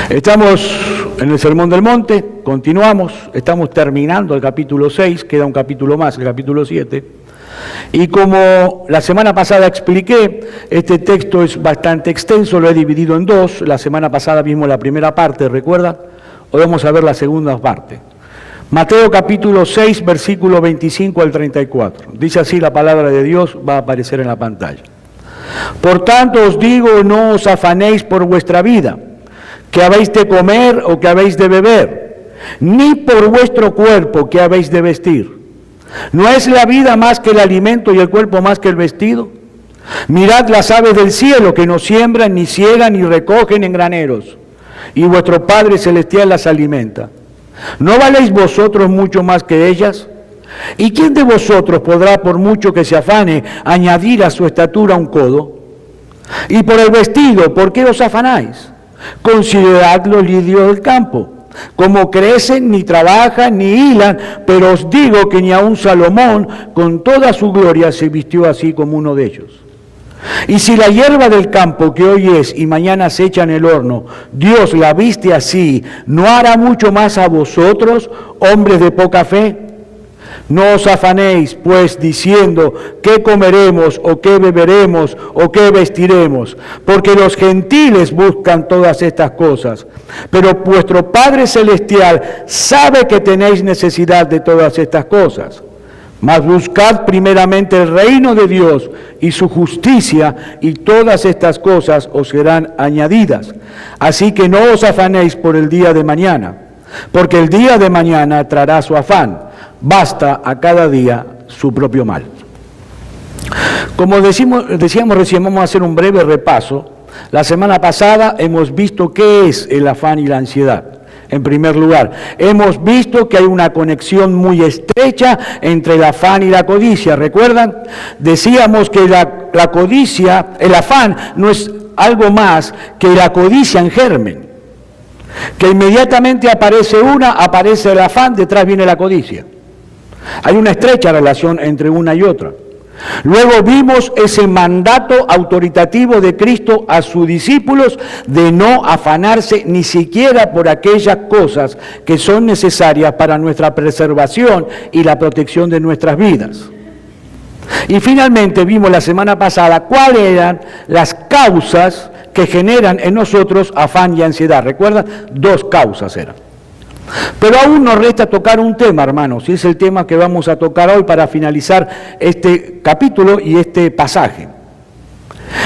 Estamos en el Sermón del Monte, continuamos, estamos terminando el capítulo 6, queda un capítulo más, el capítulo 7. Y como la semana pasada expliqué, este texto es bastante extenso, lo he dividido en dos. La semana pasada vimos la primera parte, ¿recuerdan? Hoy vamos a ver la segunda parte. Mateo capítulo 6, versículo 25 al 34. Dice así la palabra de Dios, va a aparecer en la pantalla. Por tanto os digo, no os afanéis por vuestra vida, que habéis de comer o que habéis de beber, ni por vuestro cuerpo, que habéis de vestir. ¿No es la vida más que el alimento y el cuerpo más que el vestido? Mirad las aves del cielo, que no siembran, ni ciegan, ni recogen en graneros, y vuestro Padre Celestial las alimenta. ¿No valéis vosotros mucho más que ellas? ¿Y quién de vosotros podrá, por mucho que se afane, añadir a su estatura un codo? Y por el vestido, ¿por qué os afanáis? Considerad los lirios del campo, como crecen, ni trabajan, ni hilan, pero os digo que ni aun Salomón, con toda su gloria, se vistió así como uno de ellos. Y si la hierba del campo, que hoy es y mañana se echa en el horno, Dios la viste así, ¿no hará mucho más a vosotros, hombres de poca fe? No os afanéis, pues, diciendo, ¿qué comeremos, o qué beberemos, o qué vestiremos? Porque los gentiles buscan todas estas cosas. Pero vuestro Padre Celestial sabe que tenéis necesidad de todas estas cosas. Mas buscad primeramente el reino de Dios y su justicia, y todas estas cosas os serán añadidas. Así que no os afanéis por el día de mañana, porque el día de mañana traerá su afán. Basta a cada día su propio mal. Como decíamos recién, vamos a hacer un breve repaso. La semana pasada hemos visto qué es el afán y la ansiedad. En primer lugar, hemos visto que hay una conexión muy estrecha entre el afán y la codicia. ¿Recuerdan? Decíamos que la codicia, el afán, no es algo más que la codicia en germen. Que inmediatamente aparece el afán, detrás viene la codicia. Hay una estrecha relación entre una y otra. Luego vimos ese mandato autoritativo de Cristo a sus discípulos de no afanarse ni siquiera por aquellas cosas que son necesarias para nuestra preservación y la protección de nuestras vidas. Y finalmente vimos la semana pasada cuáles eran las causas que generan en nosotros afán y ansiedad. ¿Recuerdan? Dos causas eran. Pero aún nos resta tocar un tema, hermanos, y es el tema que vamos a tocar hoy para finalizar este capítulo y este pasaje.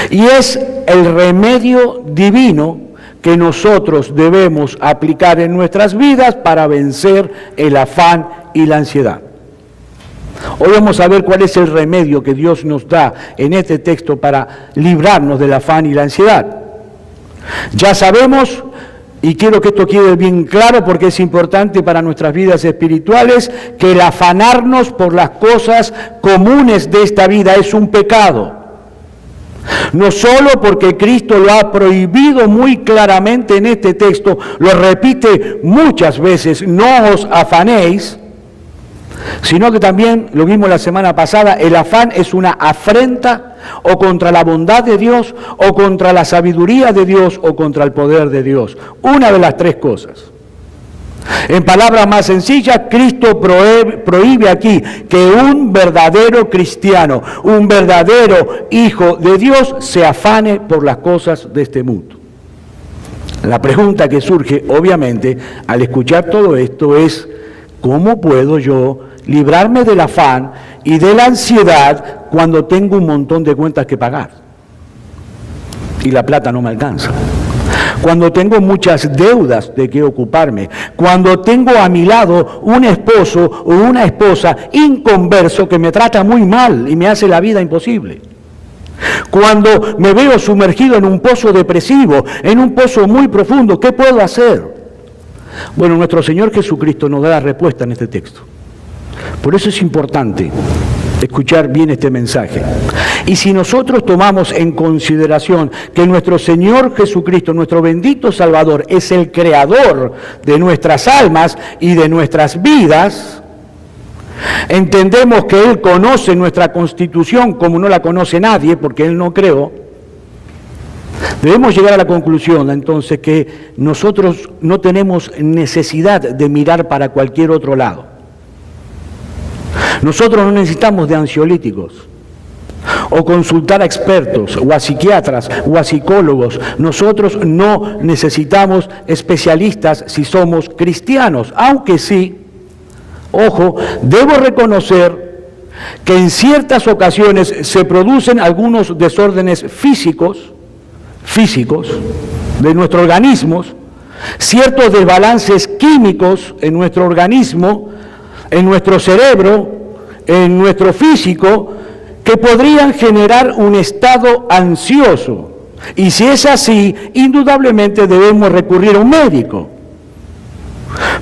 Y es el remedio divino que nosotros debemos aplicar en nuestras vidas para vencer el afán y la ansiedad. Hoy vamos a ver cuál es el remedio que Dios nos da en este texto para librarnos del afán y la ansiedad. Ya sabemos, y quiero que esto quede bien claro porque es importante para nuestras vidas espirituales, que el afanarnos por las cosas comunes de esta vida es un pecado. No solo porque Cristo lo ha prohibido muy claramente en este texto, lo repite muchas veces, no os afanéis, sino que también, lo vimos la semana pasada, el afán es una afrenta o contra la bondad de Dios, o contra la sabiduría de Dios, o contra el poder de Dios. Una de las tres cosas. En palabras más sencillas, Cristo prohíbe aquí que un verdadero cristiano, un verdadero hijo de Dios, se afane por las cosas de este mundo. La pregunta que surge, obviamente, al escuchar todo esto es, ¿cómo puedo yo librarme del afán y de la ansiedad cuando tengo un montón de cuentas que pagar y la plata no me alcanza? Cuando tengo muchas deudas de que ocuparme, cuando tengo a mi lado un esposo o una esposa inconverso que me trata muy mal y me hace la vida imposible. Cuando me veo sumergido en un pozo depresivo, en un pozo muy profundo, ¿qué puedo hacer? Bueno, nuestro Señor Jesucristo nos da la respuesta en este texto. Por eso es importante escuchar bien este mensaje. Y si nosotros tomamos en consideración que nuestro Señor Jesucristo, nuestro bendito Salvador, es el creador de nuestras almas y de nuestras vidas, entendemos que Él conoce nuestra constitución como no la conoce nadie, porque Él no creó. Debemos llegar a la conclusión, entonces, que nosotros no tenemos necesidad de mirar para cualquier otro lado. Nosotros no necesitamos de ansiolíticos, o consultar a expertos, o a psiquiatras, o a psicólogos. Nosotros no necesitamos especialistas si somos cristianos, aunque sí, ojo, debo reconocer que en ciertas ocasiones se producen algunos desórdenes físicos de nuestro organismo, ciertos desbalances químicos en nuestro organismo, en nuestro cerebro, en nuestro físico, que podrían generar un estado ansioso. Y si es así, indudablemente debemos recurrir a un médico,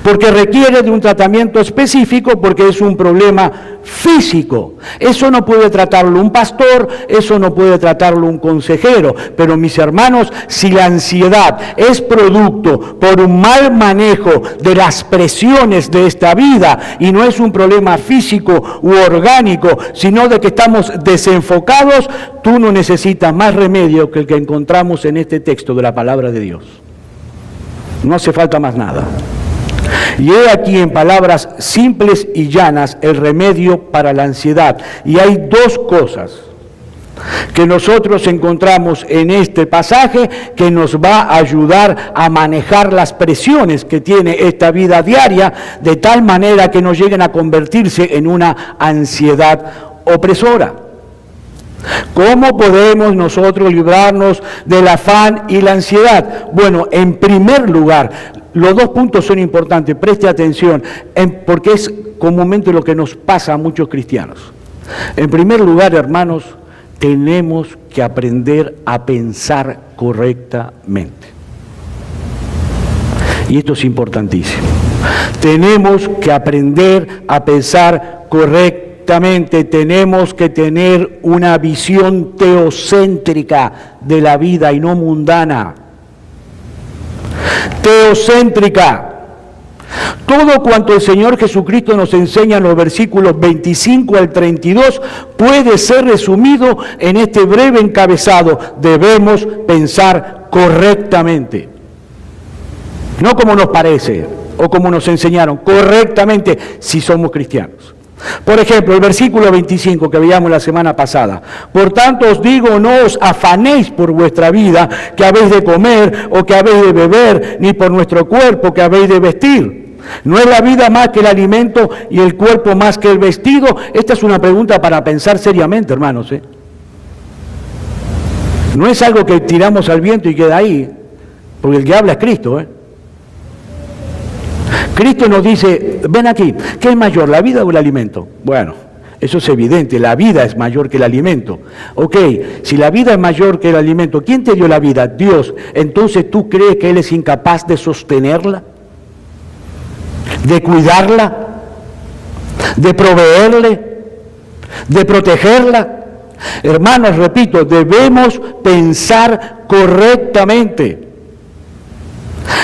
porque requiere de un tratamiento específico, porque es un problema físico. Eso no puede tratarlo un pastor, eso no puede tratarlo un consejero. Pero mis hermanos, si la ansiedad es producto por un mal manejo de las presiones de esta vida, y no es un problema físico u orgánico, sino de que estamos desenfocados, tú no necesitas más remedio que el que encontramos en este texto de la palabra de Dios. No hace falta más nada. Y he aquí, en palabras simples y llanas, el remedio para la ansiedad. Y hay dos cosas que nosotros encontramos en este pasaje que nos va a ayudar a manejar las presiones que tiene esta vida diaria, de tal manera que no lleguen a convertirse en una ansiedad opresora. ¿Cómo podemos nosotros librarnos del afán y la ansiedad? Bueno, en primer lugar, los dos puntos son importantes, preste atención, porque es comúnmente lo que nos pasa a muchos cristianos. En primer lugar, hermanos, tenemos que aprender a pensar correctamente. Y esto es importantísimo. Tenemos que aprender a pensar correctamente. Tenemos que tener una visión teocéntrica de la vida y no mundana. Teocéntrica. Todo cuanto el Señor Jesucristo nos enseña en los versículos 25 al 32 puede ser resumido en este breve encabezado: debemos pensar correctamente. No como nos parece o como nos enseñaron, correctamente si somos cristianos. Por ejemplo, el versículo 25 que veíamos la semana pasada: por tanto os digo, no os afanéis por vuestra vida, que habéis de comer o que habéis de beber, ni por nuestro cuerpo, que habéis de vestir. ¿No es la vida más que el alimento y el cuerpo más que el vestido? Esta es una pregunta para pensar seriamente, hermanos. No es algo que tiramos al viento y queda ahí, porque el que habla es Cristo. Cristo nos dice: ven aquí, ¿qué es mayor, la vida o el alimento? Bueno, eso es evidente, la vida es mayor que el alimento. Ok, si la vida es mayor que el alimento, ¿quién te dio la vida? Dios. Entonces, ¿tú crees que Él es incapaz de sostenerla? ¿De cuidarla? ¿De proveerle? ¿De protegerla? Hermanos, repito, debemos pensar correctamente.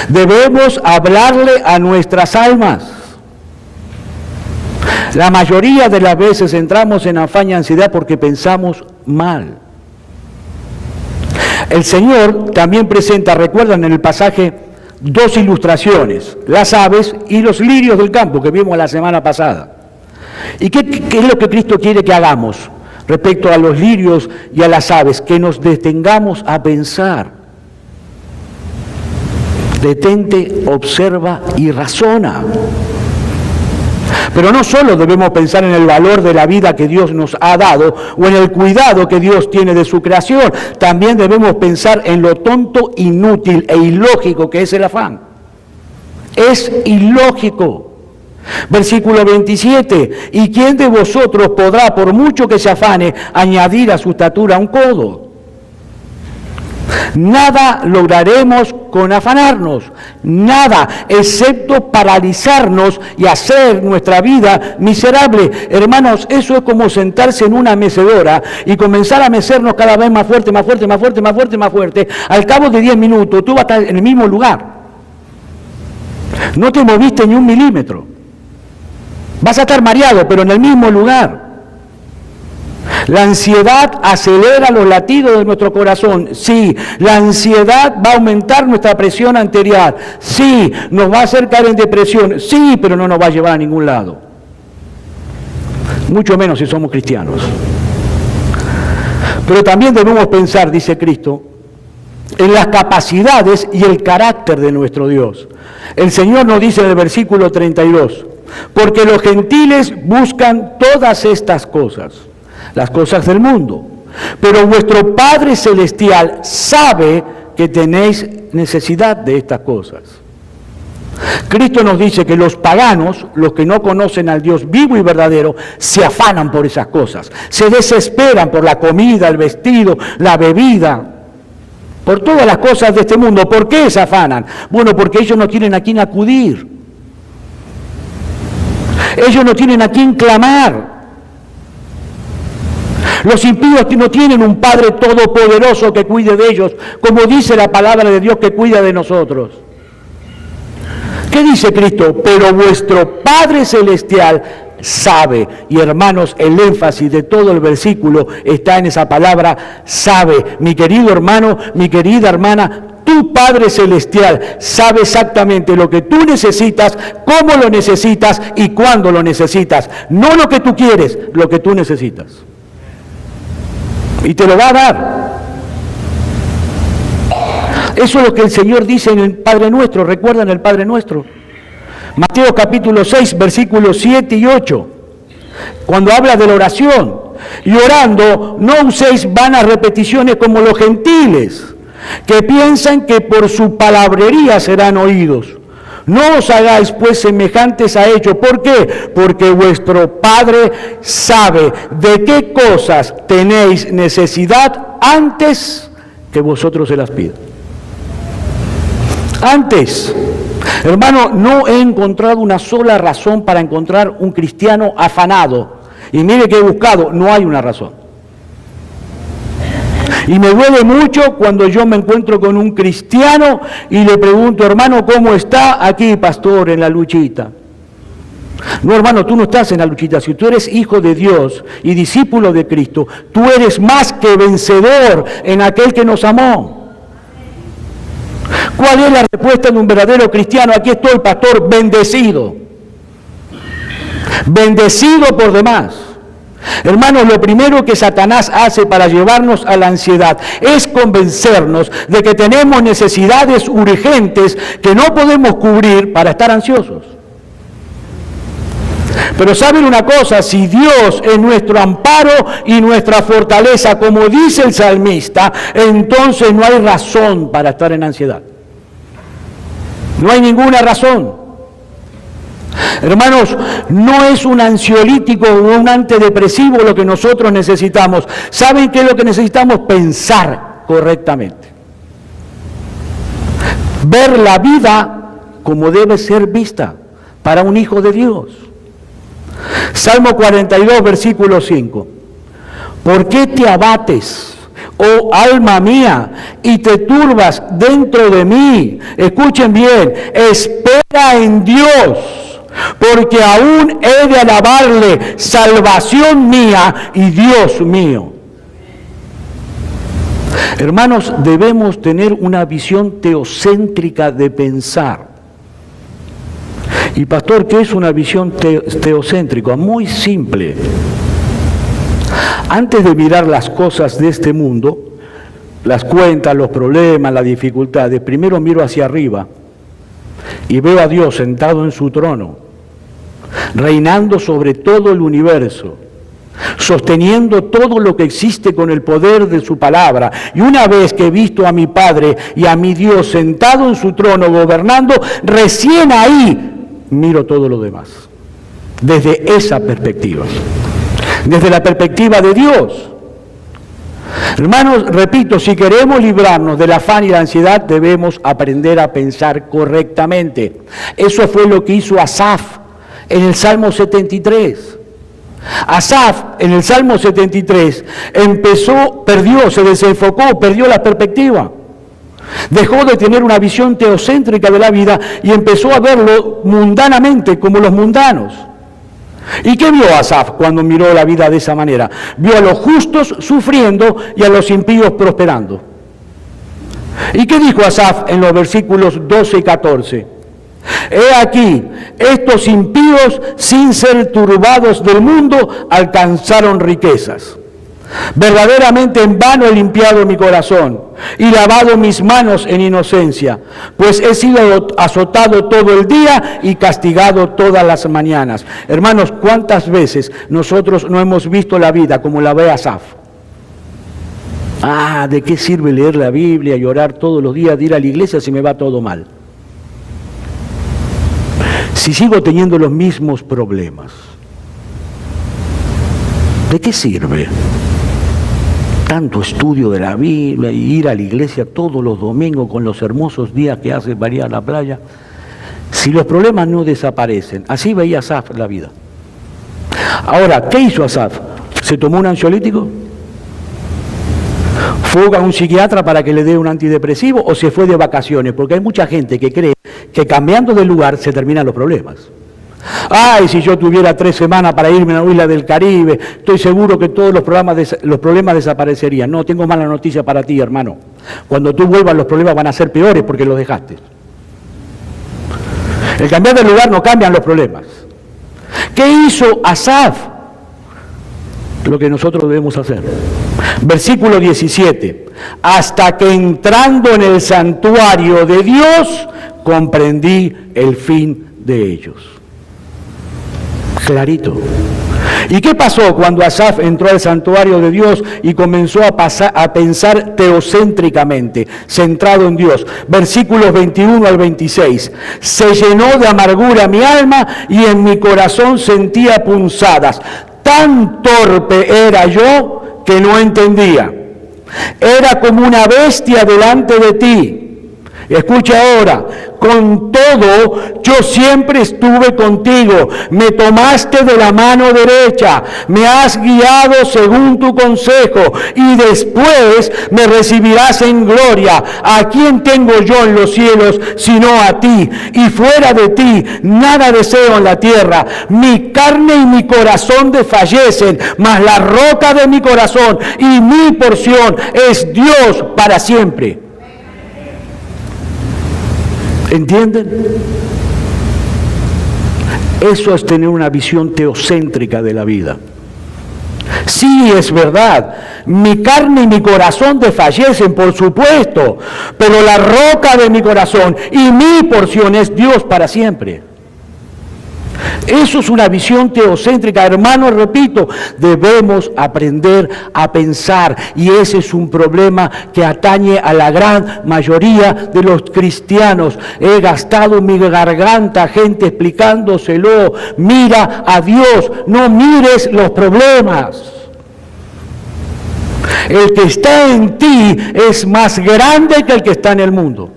Debemos hablarle a nuestras almas. La mayoría de las veces entramos en afán y ansiedad porque pensamos mal. El Señor también presenta, recuerdan en el pasaje, dos ilustraciones: las aves y los lirios del campo, que vimos la semana pasada. ¿Y qué es lo que Cristo quiere que hagamos respecto a los lirios y a las aves? Que nos detengamos a pensar. Detente, observa y razona. Pero no solo debemos pensar en el valor de la vida que Dios nos ha dado o en el cuidado que Dios tiene de su creación, también debemos pensar en lo tonto, inútil e ilógico que es el afán. Es ilógico. Versículo 27: ¿y quién de vosotros podrá, por mucho que se afane, añadir a su estatura un codo? Nada lograremos con afanarnos, nada, excepto paralizarnos y hacer nuestra vida miserable. Hermanos, eso es como sentarse en una mecedora y comenzar a mecernos cada vez más fuerte, más fuerte, más fuerte, más fuerte, más fuerte. Al cabo de 10 minutos tú vas a estar en el mismo lugar. No te moviste ni un milímetro. Vas a estar mareado, pero en el mismo lugar. La ansiedad acelera los latidos de nuestro corazón. Sí, la ansiedad va a aumentar nuestra presión arterial. Sí, nos va a hacer caer en depresión. Sí, pero no nos va a llevar a ningún lado. Mucho menos si somos cristianos. Pero también debemos pensar, dice Cristo, en las capacidades y el carácter de nuestro Dios. El Señor nos dice en el versículo 32, porque los gentiles buscan todas estas cosas, las cosas del mundo, pero vuestro Padre Celestial sabe que tenéis necesidad de estas cosas. Cristo nos dice que los paganos, los que no conocen al Dios vivo y verdadero, se afanan por esas cosas, se desesperan por la comida, el vestido, la bebida, por todas las cosas de este mundo. ¿Por qué se afanan? Bueno, porque ellos no tienen a quién acudir. Ellos no tienen a quién clamar. Los impíos no tienen un Padre todopoderoso que cuide de ellos, como dice la palabra de Dios que cuida de nosotros. ¿Qué dice Cristo? Pero vuestro Padre Celestial sabe. Y hermanos, el énfasis de todo el versículo está en esa palabra sabe. Mi querido hermano, mi querida hermana, tu Padre Celestial sabe exactamente lo que tú necesitas, cómo lo necesitas y cuándo lo necesitas. No lo que tú quieres, lo que tú necesitas. Y te lo va a dar. Eso es lo que el Señor dice en el Padre Nuestro. ¿Recuerdan el Padre Nuestro? Mateo capítulo 6, versículos 7 y 8. Cuando habla de la oración. Y orando, no uséis vanas repeticiones como los gentiles, que piensan que por su palabrería serán oídos. No os hagáis pues semejantes a ellos. ¿Por qué? Porque vuestro Padre sabe de qué cosas tenéis necesidad antes que vosotros se las pidan. Antes, hermano, no he encontrado una sola razón para encontrar un cristiano afanado. Y mire que he buscado, no hay una razón. Y me duele mucho cuando yo me encuentro con un cristiano y le pregunto, hermano, ¿cómo está? Aquí, pastor, en la luchita. No, hermano, tú no estás en la luchita. Si tú eres hijo de Dios y discípulo de Cristo, tú eres más que vencedor en aquel que nos amó. ¿Cuál es la respuesta de un verdadero cristiano? Aquí estoy, pastor, bendecido. Bendecido por demás. Hermanos, lo primero que Satanás hace para llevarnos a la ansiedad es convencernos de que tenemos necesidades urgentes que no podemos cubrir para estar ansiosos. Pero saben una cosa, si Dios es nuestro amparo y nuestra fortaleza, como dice el salmista, entonces no hay razón para estar en ansiedad. No hay ninguna razón. Hermanos, no es un ansiolítico o un antidepresivo lo que nosotros necesitamos. ¿Saben qué es lo que necesitamos? Pensar correctamente. Ver la vida como debe ser vista para un hijo de Dios. Salmo 42, versículo 5. ¿Por qué te abates, oh alma mía, y te turbas dentro de mí? Escuchen bien, espera en Dios, porque aún he de alabarle, salvación mía y Dios mío. Hermanos, debemos tener una visión teocéntrica de pensar. Y pastor, ¿qué es una visión teocéntrica? Muy simple. Antes de mirar las cosas de este mundo, las cuentas, los problemas, las dificultades, primero miro hacia arriba y veo a Dios sentado en su trono, reinando sobre todo el universo, sosteniendo todo lo que existe con el poder de su palabra. Y una vez que he visto a mi Padre y a mi Dios sentado en su trono, gobernando, recién ahí miro todo lo demás, desde esa perspectiva, desde la perspectiva de Dios. Hermanos, repito, si queremos librarnos del afán y la ansiedad, debemos aprender a pensar correctamente. Eso fue lo que hizo Asaf en el Salmo 73. Asaf, en el Salmo 73, se desenfocó, perdió la perspectiva. Dejó de tener una visión teocéntrica de la vida y empezó a verlo mundanamente, como los mundanos. ¿Y qué vio Asaf cuando miró la vida de esa manera? Vio a los justos sufriendo y a los impíos prosperando. ¿Y qué dijo Asaf en los versículos 12 y 14? He aquí, estos impíos, sin ser turbados del mundo, alcanzaron riquezas. Verdaderamente en vano he limpiado mi corazón y lavado mis manos en inocencia, pues he sido azotado todo el día y castigado todas las mañanas. Hermanos, ¿cuántas veces nosotros no hemos visto la vida como la ve Asaf? ¿De qué sirve leer la Biblia y orar todos los días, de ir a la iglesia si me va todo mal? Si sigo teniendo los mismos problemas, ¿de qué sirve tanto estudio de la Biblia y ir a la iglesia todos los domingos con los hermosos días que hace para ir a la playa, si los problemas no desaparecen? Así veía Asaf la vida. Ahora, ¿qué hizo Asaf? ¿Se tomó un ansiolítico? ¿Fue a un psiquiatra para que le dé un antidepresivo o se fue de vacaciones? Porque hay mucha gente que cree que cambiando de lugar se terminan los problemas. Si yo tuviera 3 semanas para irme a una isla del Caribe, estoy seguro que todos los problemas desaparecerían. No, tengo mala noticia para ti, hermano. Cuando tú vuelvas, los problemas van a ser peores porque los dejaste. El cambiar de lugar no cambian los problemas. ¿Qué hizo Asaf? Lo que nosotros debemos hacer. Versículo 17. Hasta que entrando en el santuario de Dios, comprendí el fin de ellos. Clarito. ¿Y qué pasó cuando Asaf entró al santuario de Dios y comenzó a pensar teocéntricamente, centrado en Dios? Versículos 21 al 26. Se llenó de amargura mi alma y en mi corazón sentía punzadas. Tan torpe era yo que no entendía. Era como una bestia delante de ti. Escucha ahora, con todo, yo siempre estuve contigo, me tomaste de la mano derecha, me has guiado según tu consejo, y después me recibirás en gloria. ¿A quién tengo yo en los cielos sino a ti? Y fuera de ti, nada deseo en la tierra. Mi carne y mi corazón desfallecen, mas la roca de mi corazón y mi porción es Dios para siempre. ¿Entienden? Eso es tener una visión teocéntrica de la vida. Sí, es verdad, mi carne y mi corazón desfallecen, por supuesto, pero la roca de mi corazón y mi porción es Dios para siempre. Eso es una visión teocéntrica, hermanos, repito, debemos aprender a pensar, y ese es un problema que atañe a la gran mayoría de los cristianos. He gastado mi garganta, gente, explicándoselo. Mira a Dios, no mires los problemas. El que está en ti es más grande que el que está en el mundo.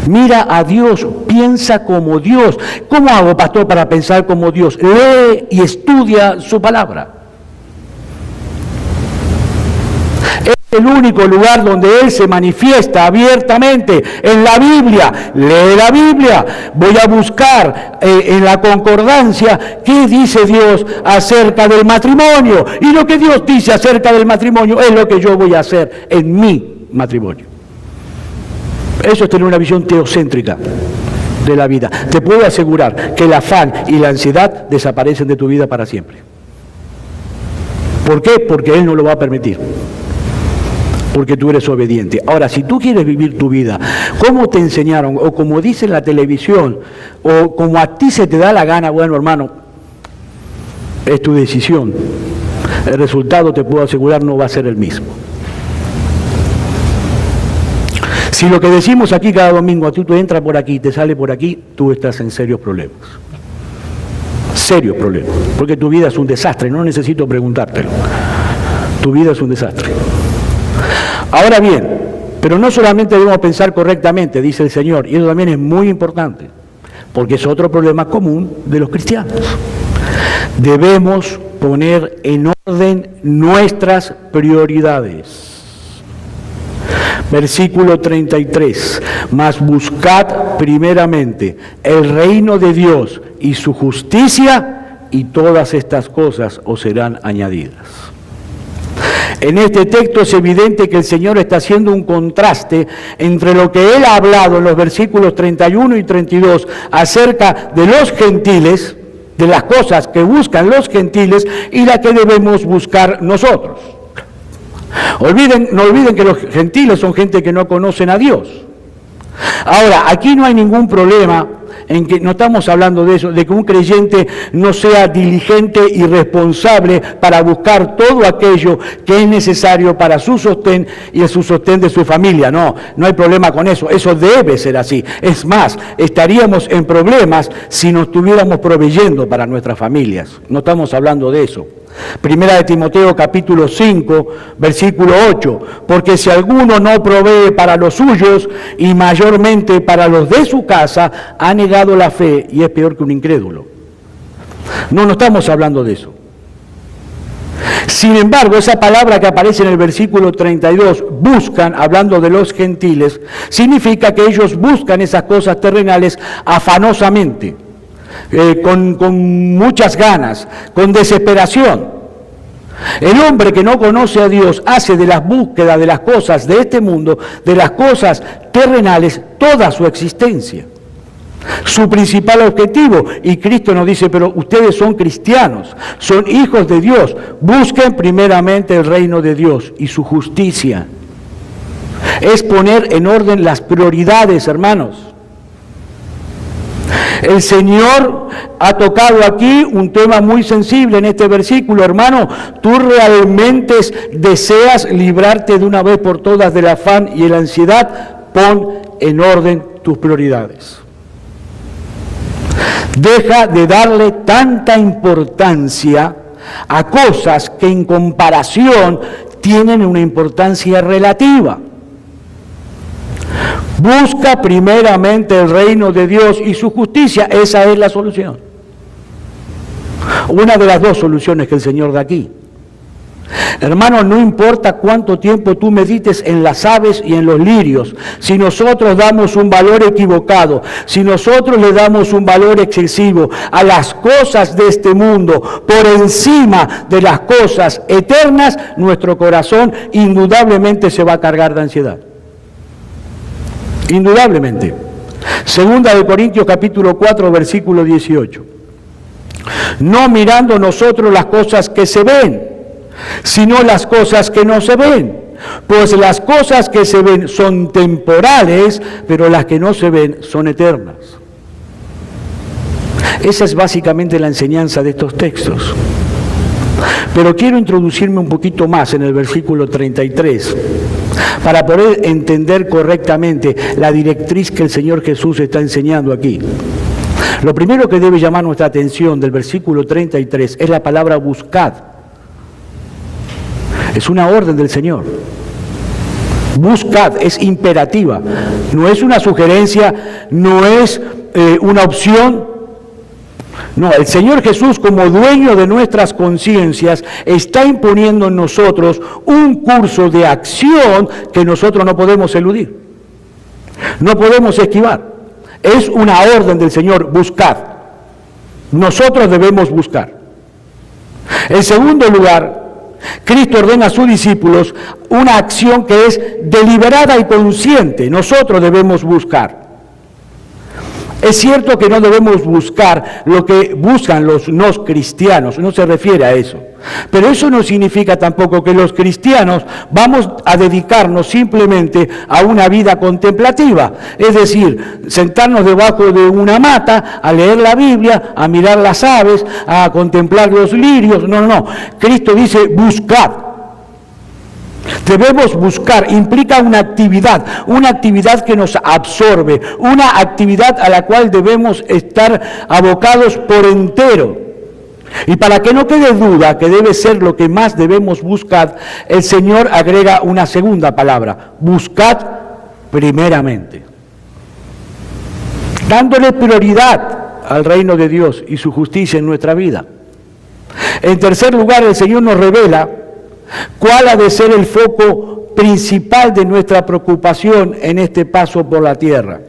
Mira a Dios, piensa como Dios. ¿Cómo hago, pastor, para pensar como Dios? Lee y estudia su palabra. Es el único lugar donde Él se manifiesta abiertamente, en la Biblia. Lee la Biblia. Voy a buscar en la concordancia qué dice Dios acerca del matrimonio. Y lo que Dios dice acerca del matrimonio es lo que yo voy a hacer en mi matrimonio. Eso es tener una visión teocéntrica de la vida. Te puedo asegurar que el afán y la ansiedad desaparecen de tu vida para siempre. ¿Por qué? Porque Él no lo va a permitir. Porque tú eres obediente. Ahora, si tú quieres vivir tu vida como te enseñaron, o como dice en la televisión, o como a ti se te da la gana, bueno, hermano, es tu decisión. El resultado, te puedo asegurar, no va a ser el mismo. Si lo que decimos aquí cada domingo, a ti tú entras por aquí y te sale por aquí, tú estás en serios problemas. Serios problemas. Porque tu vida es un desastre, no necesito preguntártelo. Tu vida es un desastre. Ahora bien, pero no solamente debemos pensar correctamente, dice el Señor, y eso también es muy importante, porque es otro problema común de los cristianos. Debemos poner en orden nuestras prioridades. Versículo 33, mas buscad primeramente el reino de Dios y su justicia, y todas estas cosas os serán añadidas. En este texto es evidente que el Señor está haciendo un contraste entre lo que Él ha hablado en los versículos 31 y 32 acerca de los gentiles, de las cosas que buscan los gentiles y las que debemos buscar nosotros. No olviden que los gentiles son gente que no conocen a Dios. Ahora, aquí no hay ningún problema en que, no estamos hablando de eso, de que un creyente no sea diligente y responsable para buscar todo aquello que es necesario para su sostén y el sostén de su familia. No hay problema con eso, eso debe ser así. Es más, estaríamos en problemas si no estuviéramos proveyendo para nuestras familias. No estamos hablando de eso. Primera de Timoteo capítulo 5, versículo 8, porque si alguno no provee para los suyos y mayormente para los de su casa, ha negado la fe y es peor que un incrédulo. No estamos hablando de eso. Sin embargo, esa palabra que aparece en el versículo 32, buscan, hablando de los gentiles, significa que ellos buscan esas cosas terrenales afanosamente. Con muchas ganas, con desesperación. El hombre que no conoce a Dios hace de las búsquedas de las cosas de este mundo, de las cosas terrenales, toda su existencia, su principal objetivo. Y Cristo nos dice, pero ustedes son cristianos, son hijos de Dios, busquen primeramente el reino de Dios y su justicia. Es poner en orden las prioridades, hermanos. El Señor ha tocado aquí un tema muy sensible en este versículo. Hermano, tú realmente deseas librarte de una vez por todas del afán y la ansiedad. Pon en orden tus prioridades. Deja de darle tanta importancia a cosas que en comparación tienen una importancia relativa. Busca primeramente el reino de Dios y su justicia. Esa es la solución. Una de las dos soluciones que el Señor da aquí. Hermano, no importa cuánto tiempo tú medites en las aves y en los lirios, si nosotros damos un valor equivocado, si nosotros le damos un valor excesivo a las cosas de este mundo por encima de las cosas eternas, nuestro corazón indudablemente se va a cargar de ansiedad. Indudablemente. Segunda de Corintios capítulo 4, versículo 18. No mirando nosotros las cosas que se ven, sino las cosas que no se ven. Pues las cosas que se ven son temporales, pero las que no se ven son eternas. Esa es básicamente la enseñanza de estos textos. Pero quiero introducirme un poquito más en el versículo 33. Para poder entender correctamente la directriz que el Señor Jesús está enseñando aquí. Lo primero que debe llamar nuestra atención del versículo 33 es la palabra buscad. Es una orden del Señor. Buscad, es imperativa. No es una sugerencia, no es una opción. No, el Señor Jesús, como dueño de nuestras conciencias, está imponiendo en nosotros un curso de acción que nosotros no podemos eludir, no podemos esquivar. Es una orden del Señor, buscad. Nosotros debemos buscar. En segundo lugar, Cristo ordena a sus discípulos una acción que es deliberada y consciente. Nosotros debemos buscar. Es cierto que no debemos buscar lo que buscan los no cristianos, no se refiere a eso. Pero eso no significa tampoco que los cristianos vamos a dedicarnos simplemente a una vida contemplativa. Es decir, sentarnos debajo de una mata, a leer la Biblia, a mirar las aves, a contemplar los lirios. No. Cristo dice, buscad. Debemos buscar, implica una actividad que nos absorbe, una actividad a la cual debemos estar abocados por entero. Y para que no quede duda que debe ser lo que más debemos buscar, el Señor agrega una segunda palabra, buscad primeramente. Dándole prioridad al reino de Dios y su justicia en nuestra vida. En tercer lugar, el Señor nos revela cuál ha de ser el foco principal de nuestra preocupación en este paso por la tierra.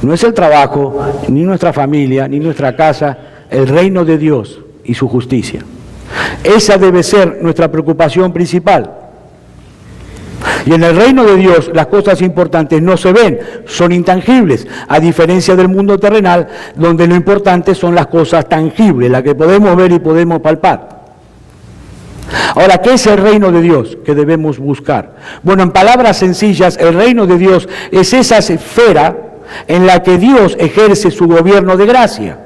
No es el trabajo, ni nuestra familia, ni nuestra casa, el reino de Dios y su justicia. Esa debe ser nuestra preocupación principal. Y en el reino de Dios las cosas importantes no se ven, son intangibles, a diferencia del mundo terrenal, donde lo importante son las cosas tangibles, las que podemos ver y podemos palpar. Ahora, ¿qué es el reino de Dios que debemos buscar? Bueno, en palabras sencillas, el reino de Dios es esa esfera en la que Dios ejerce su gobierno de gracia.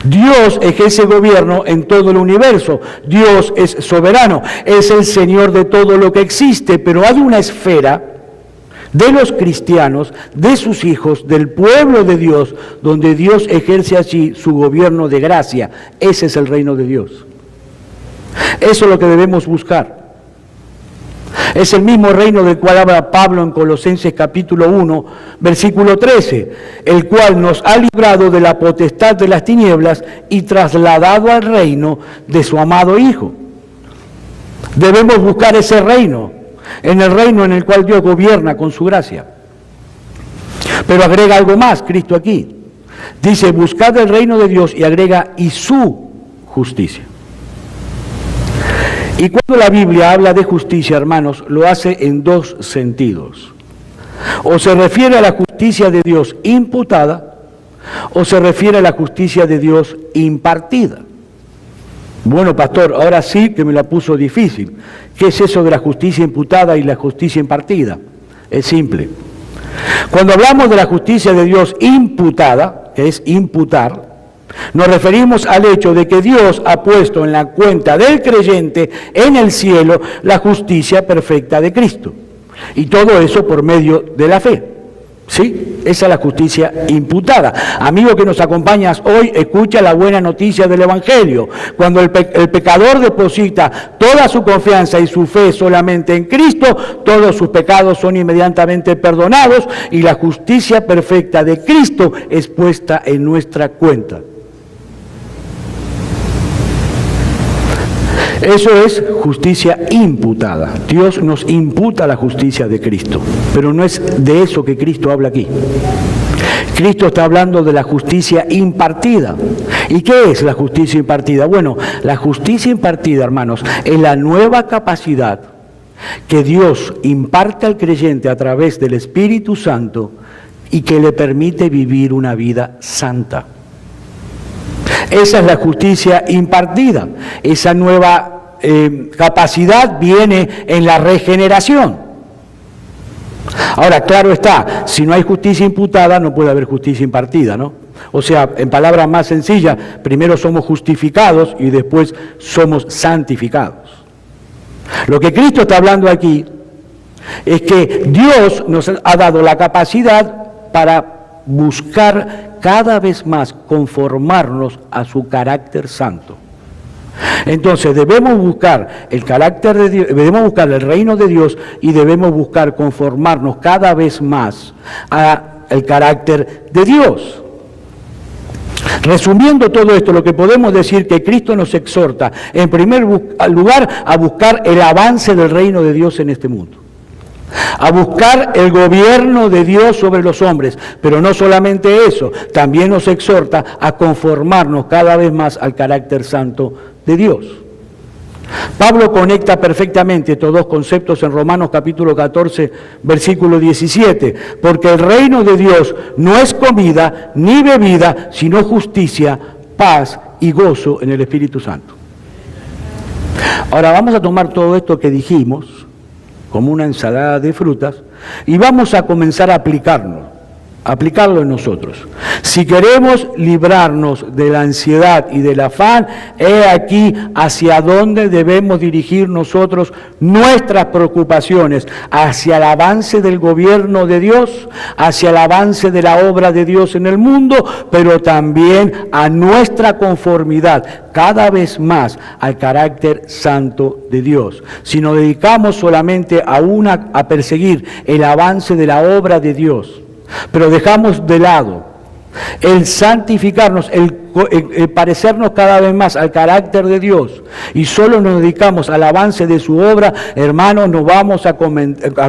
Dios ejerce gobierno en todo el universo. Dios es soberano, es el Señor de todo lo que existe, pero hay una esfera de los cristianos, de sus hijos, del pueblo de Dios, donde Dios ejerce allí su gobierno de gracia. Ese es el reino de Dios. Eso es lo que debemos buscar. Es el mismo reino del cual habla Pablo en Colosenses capítulo 1, versículo 13, el cual nos ha librado de la potestad de las tinieblas y trasladado al reino de su amado Hijo. Debemos buscar ese reino, en el reino en el cual Dios gobierna con su gracia. Pero agrega algo más, Cristo aquí. Dice, buscad el reino de Dios y agrega, y su justicia. Y cuando la Biblia habla de justicia, hermanos, lo hace en dos sentidos. O se refiere a la justicia de Dios imputada, o se refiere a la justicia de Dios impartida. Bueno, pastor, ahora sí que me la puso difícil. ¿Qué es eso de la justicia imputada y la justicia impartida? Es simple. Cuando hablamos de la justicia de Dios imputada, que es imputar, nos referimos al hecho de que Dios ha puesto en la cuenta del creyente en el cielo la justicia perfecta de Cristo. Y todo eso por medio de la fe. ¿Sí? Esa es la justicia imputada. Amigo que nos acompañas hoy, escucha la buena noticia del Evangelio. Cuando el pecador deposita toda su confianza y su fe solamente en Cristo, todos sus pecados son inmediatamente perdonados y la justicia perfecta de Cristo es puesta en nuestra cuenta. Eso es justicia imputada. Dios nos imputa la justicia de Cristo, pero no es de eso que Cristo habla aquí. Cristo está hablando de la justicia impartida. ¿Y qué es la justicia impartida? Bueno, la justicia impartida, hermanos, es la nueva capacidad que Dios imparte al creyente a través del Espíritu Santo y que le permite vivir una vida santa. Esa es la justicia impartida. Esa nueva capacidad viene en la regeneración. Ahora, claro está, si no hay justicia imputada, no puede haber justicia impartida, ¿no? O sea, en palabras más sencillas, primero somos justificados y después somos santificados. Lo que Cristo está hablando aquí es que Dios nos ha dado la capacidad para buscar cada vez más conformarnos a su carácter santo. Entonces debemos buscar el carácter de Dios, debemos buscar el reino de Dios y debemos buscar conformarnos cada vez más al carácter de Dios. Resumiendo todo esto, lo que podemos decir que Cristo nos exhorta, en primer lugar, a buscar el avance del reino de Dios en este mundo. A buscar el gobierno de Dios sobre los hombres, pero no solamente eso, también nos exhorta a conformarnos cada vez más al carácter santo de Dios. Pablo conecta perfectamente estos dos conceptos en Romanos capítulo 14, versículo 17, porque el reino de Dios no es comida ni bebida, sino justicia, paz y gozo en el Espíritu Santo. Ahora vamos a tomar todo esto que dijimos como una ensalada de frutas, y vamos a comenzar a aplicarlo en nosotros. Si queremos librarnos de la ansiedad y del afán, he aquí hacia dónde debemos dirigir nosotros nuestras preocupaciones, hacia el avance del gobierno de Dios, hacia el avance de la obra de Dios en el mundo, pero también a nuestra conformidad cada vez más al carácter santo de Dios. Si nos dedicamos solamente a perseguir el avance de la obra de Dios, pero dejamos de lado el santificarnos, el parecernos cada vez más al carácter de Dios y solo nos dedicamos al avance de su obra, hermanos, nos vamos a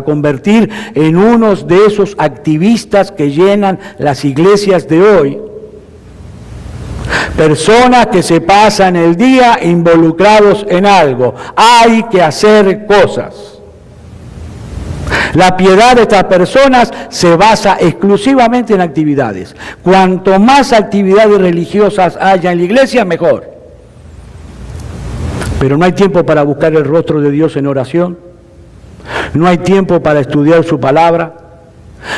convertir en unos de esos activistas que llenan las iglesias de hoy. Personas que se pasan el día involucrados en algo. Hay que hacer cosas. La piedad de estas personas se basa exclusivamente en actividades. Cuanto más actividades religiosas haya en la iglesia, mejor. Pero no hay tiempo para buscar el rostro de Dios en oración. No hay tiempo para estudiar su palabra.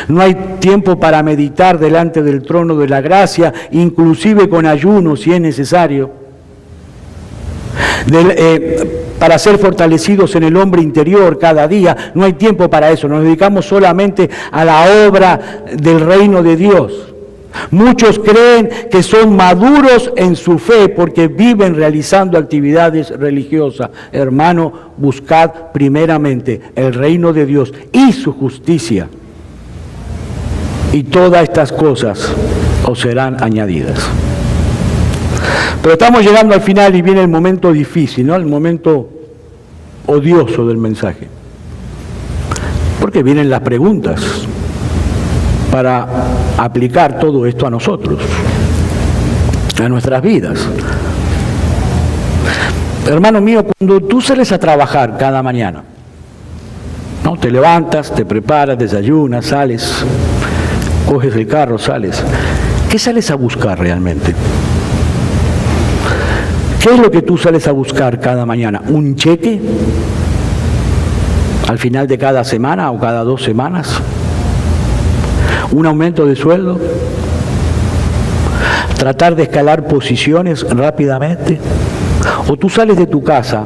No hay tiempo para meditar delante del trono de la gracia, inclusive con ayuno si es necesario. Para ser fortalecidos en el hombre interior cada día, no hay tiempo para eso, nos dedicamos solamente a la obra del reino de Dios. Muchos creen que son maduros en su fe porque viven realizando actividades religiosas. Hermano, buscad primeramente el reino de Dios y su justicia, y todas estas cosas os serán añadidas. Pero estamos llegando al final y viene el momento difícil, ¿no? El momento odioso del mensaje. Porque vienen las preguntas para aplicar todo esto a nosotros, a nuestras vidas. Hermano mío, cuando tú sales a trabajar cada mañana, ¿no? Te levantas, te preparas, desayunas, sales, coges el carro, sales. ¿Qué sales a buscar realmente? ¿Qué es lo que tú sales a buscar cada mañana? ¿Un cheque al final de cada semana o cada 2 semanas? ¿Un aumento de sueldo? ¿Tratar de escalar posiciones rápidamente? ¿O tú sales de tu casa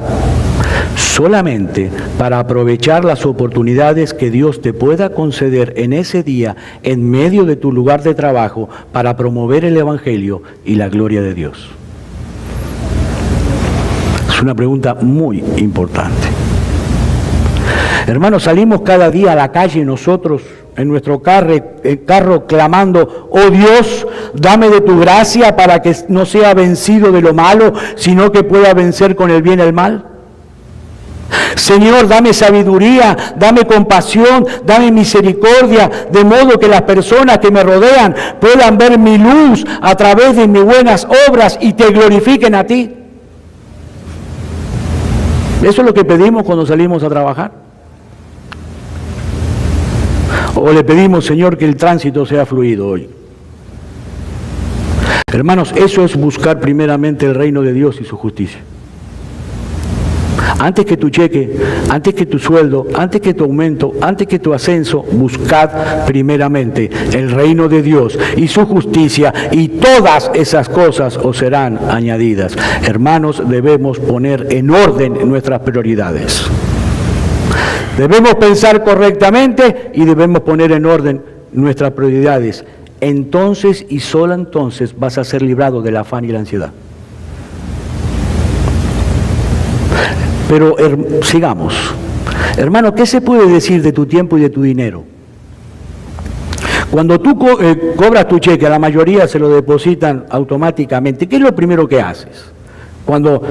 solamente para aprovechar las oportunidades que Dios te pueda conceder en ese día, en medio de tu lugar de trabajo, para promover el Evangelio y la gloria de Dios? Es una pregunta muy importante. Hermanos, salimos cada día a la calle nosotros en nuestro carro clamando: oh Dios, dame de tu gracia para que no sea vencido de lo malo, sino que pueda vencer con el bien el mal. Señor, dame sabiduría, dame compasión, dame misericordia, de modo que las personas que me rodean puedan ver mi luz a través de mis buenas obras y te glorifiquen a ti. Eso es lo que pedimos cuando salimos a trabajar. O le pedimos, Señor, que el tránsito sea fluido hoy. Hermanos, eso es buscar primeramente el reino de Dios y su justicia. Antes que tu cheque, antes que tu sueldo, antes que tu aumento, antes que tu ascenso, buscad primeramente el reino de Dios y su justicia, y todas esas cosas os serán añadidas. Hermanos, debemos poner en orden nuestras prioridades. Debemos pensar correctamente y debemos poner en orden nuestras prioridades. Entonces y solo entonces vas a ser librado del afán y la ansiedad. Pero sigamos. Hermano, ¿qué se puede decir de tu tiempo y de tu dinero? Cuando tú cobras tu cheque, a la mayoría se lo depositan automáticamente. ¿Qué es lo primero que haces? Cuando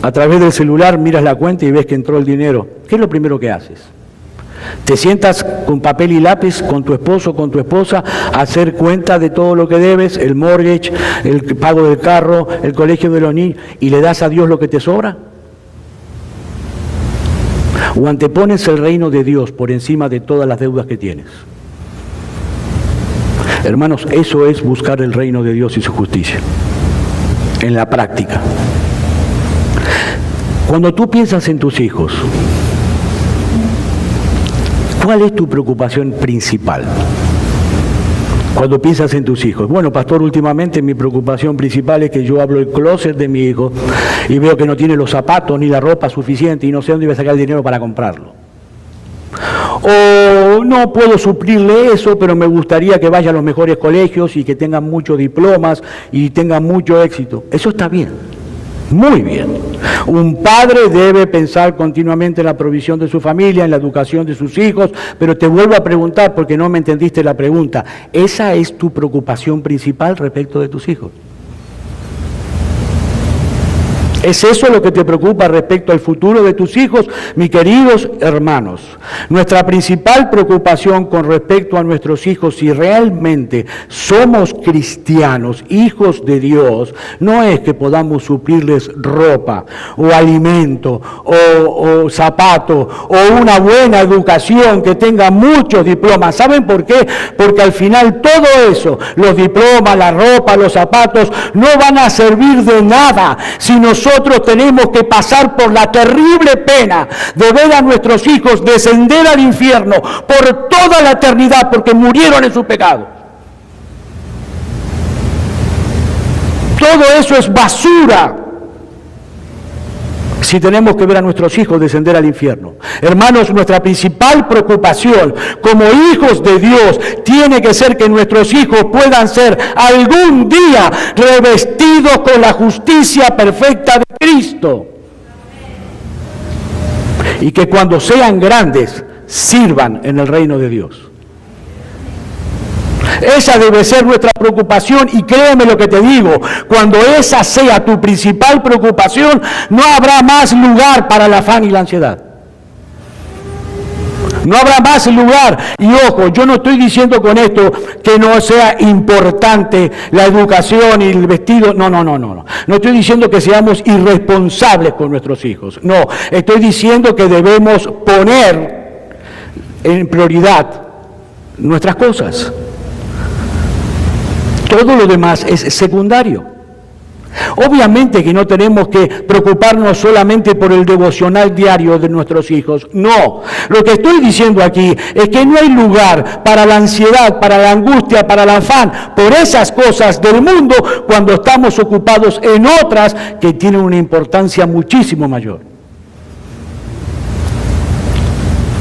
a través del celular miras la cuenta y ves que entró el dinero, ¿qué es lo primero que haces? Te sientas con papel y lápiz con tu esposo, con tu esposa, a hacer cuenta de todo lo que debes, el mortgage, el pago del carro, el colegio de los niños, y le das a Dios lo que te sobra. O antepones el reino de Dios por encima de todas las deudas que tienes. Hermanos, eso es buscar el reino de Dios y su justicia en la práctica. Cuando tú piensas en tus hijos, ¿cuál es tu preocupación principal? Cuando piensas en tus hijos. Bueno, pastor, últimamente mi preocupación principal es que yo abro el closet de mi hijo y veo que no tiene los zapatos ni la ropa suficiente y no sé dónde voy a sacar el dinero para comprarlo. O no puedo suplirle eso, pero me gustaría que vaya a los mejores colegios y que tengan muchos diplomas y tengan mucho éxito. Eso está bien, muy bien. Un padre debe pensar continuamente en la provisión de su familia, en la educación de sus hijos, pero te vuelvo a preguntar porque no me entendiste la pregunta. ¿Esa es tu preocupación principal respecto de tus hijos? ¿Es eso lo que te preocupa respecto al futuro de tus hijos, mis queridos hermanos? Nuestra principal preocupación con respecto a nuestros hijos, si realmente somos cristianos, hijos de Dios, no es que podamos suplirles ropa o alimento o zapato o una buena educación que tenga muchos diplomas. ¿Saben por qué? Porque al final todo eso, los diplomas, la ropa, los zapatos, no van a servir de nada si nosotros tenemos que pasar por la terrible pena de ver a nuestros hijos descender al infierno por toda la eternidad porque murieron en su pecado. Todo eso es basura si tenemos que ver a nuestros hijos descender al infierno. Hermanos, nuestra principal preocupación como hijos de Dios tiene que ser que nuestros hijos puedan ser algún día revestidos con la justicia perfecta de Cristo. Y que cuando sean grandes sirvan en el reino de Dios. Esa debe ser nuestra preocupación, y créeme lo que te digo, cuando esa sea tu principal preocupación, no habrá más lugar para el afán y la ansiedad. No habrá más lugar. Y ojo, yo no estoy diciendo con esto que no sea importante la educación y el vestido. No. No estoy diciendo que seamos irresponsables con nuestros hijos. No, estoy diciendo que debemos poner en prioridad nuestras cosas. Todo lo demás es secundario. Obviamente que no tenemos que preocuparnos solamente por el devocional diario de nuestros hijos. No, lo que estoy diciendo aquí es que no hay lugar para la ansiedad, para la angustia, para el afán, por esas cosas del mundo cuando estamos ocupados en otras que tienen una importancia muchísimo mayor.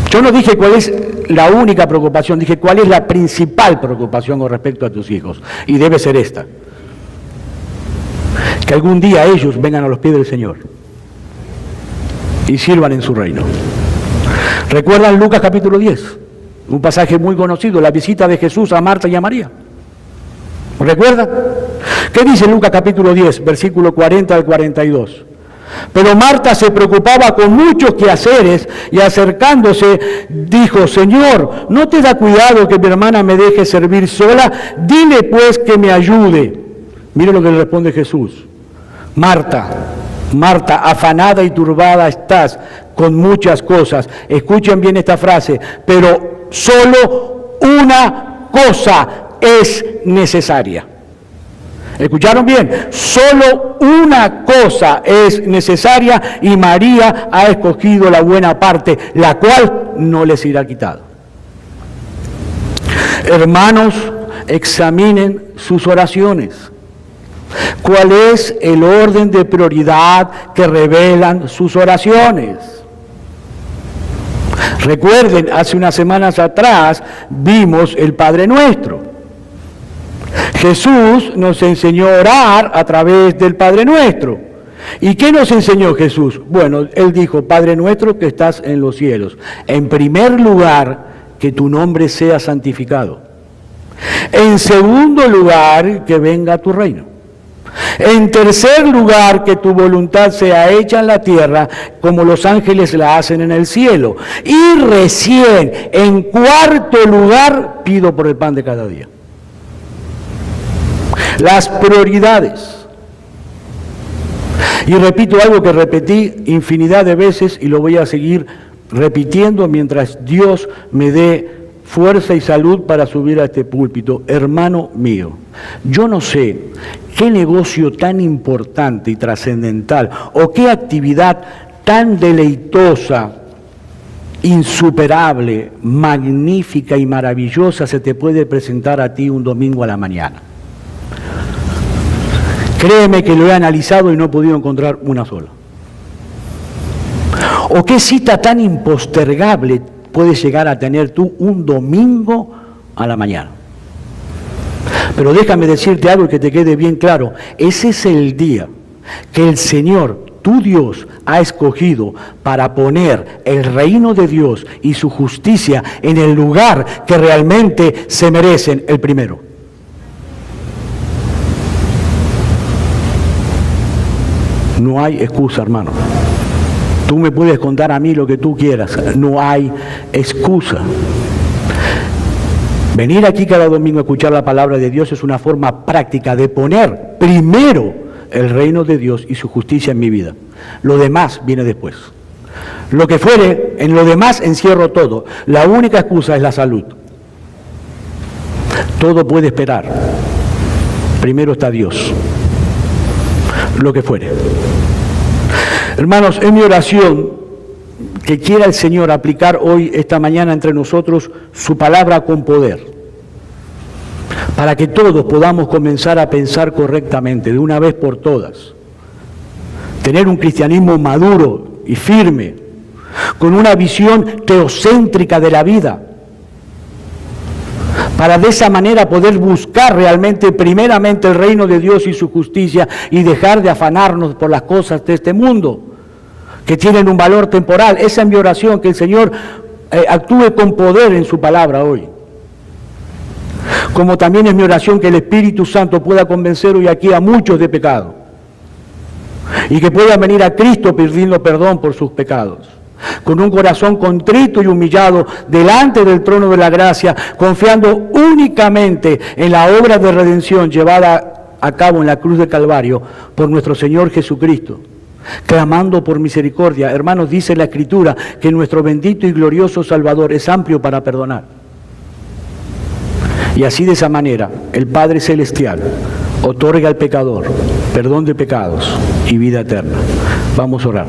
Yo no dije cuál es la única preocupación, dije cuál es la principal preocupación con respecto a tus hijos. Y debe ser esta: que algún día ellos vengan a los pies del Señor y sirvan en su reino. ¿Recuerdan Lucas capítulo 10? Un pasaje muy conocido, la visita de Jesús a Marta y a María. ¿Recuerdan? ¿Qué dice Lucas capítulo 10, versículo 40 al 42? Pero Marta se preocupaba con muchos quehaceres y acercándose dijo: Señor, ¿no te da cuidado que mi hermana me deje servir sola? Dile pues que me ayude. Mire lo que le responde Jesús: Marta, Marta, afanada y turbada estás con muchas cosas. Escuchen bien esta frase: pero solo una cosa es necesaria. ¿Escucharon bien? Solo una cosa es necesaria y María ha escogido la buena parte, la cual no les será quitada. Hermanos, examinen sus oraciones. ¿Cuál es el orden de prioridad que revelan sus oraciones? Recuerden, hace unas semanas atrás vimos el Padre Nuestro. Jesús nos enseñó a orar a través del Padre Nuestro. ¿Y qué nos enseñó Jesús? Bueno, Él dijo: Padre nuestro que estás en los cielos, en primer lugar, que tu nombre sea santificado. En segundo lugar, que venga tu reino. En tercer lugar, que tu voluntad sea hecha en la tierra como los ángeles la hacen en el cielo. Y recién, en cuarto lugar, pido por el pan de cada día. Las prioridades. Y repito algo que repetí infinidad de veces y lo voy a seguir repitiendo mientras Dios me dé fuerza y salud para subir a este púlpito. Hermano mío, yo no sé qué negocio tan importante y trascendental o qué actividad tan deleitosa, insuperable, magnífica y maravillosa se te puede presentar a ti un domingo a la mañana. Créeme que lo he analizado y no he podido encontrar una sola. ¿O qué cita tan impostergable puedes llegar a tener tú un domingo a la mañana? Pero déjame decirte algo que te quede bien claro. Ese es el día que el Señor, tu Dios, ha escogido para poner el reino de Dios y su justicia en el lugar que realmente se merecen, el primero. No hay excusa, hermano. Tú me puedes contar a mí lo que tú quieras, no hay excusa. Venir aquí cada domingo a escuchar la palabra de Dios es una forma práctica de poner primero el reino de Dios y su justicia en mi vida. Lo demás viene después. Lo que fuere, en lo demás encierro todo. La única excusa es la salud. Todo puede esperar. Primero está Dios. Lo que fuere. Hermanos, es mi oración que quiera el Señor aplicar hoy, esta mañana, entre nosotros, su palabra con poder, para que todos podamos comenzar a pensar correctamente, de una vez por todas. Tener un cristianismo maduro y firme, con una visión teocéntrica de la vida, para de esa manera poder buscar realmente, primeramente, el reino de Dios y su justicia, y dejar de afanarnos por las cosas de este mundo, que tienen un valor temporal. Esa es mi oración, que el Señor actúe con poder en su palabra hoy. Como también es mi oración que el Espíritu Santo pueda convencer hoy aquí a muchos de pecado, y que puedan venir a Cristo pidiendo perdón por sus pecados, con un corazón contrito y humillado delante del trono de la gracia, confiando únicamente en la obra de redención llevada a cabo en la cruz del Calvario por nuestro Señor Jesucristo, clamando por misericordia. Hermanos, dice la Escritura que nuestro bendito y glorioso Salvador es amplio para perdonar. Y así, de esa manera, el Padre Celestial otorga al pecador perdón de pecados y vida eterna. Vamos a orar.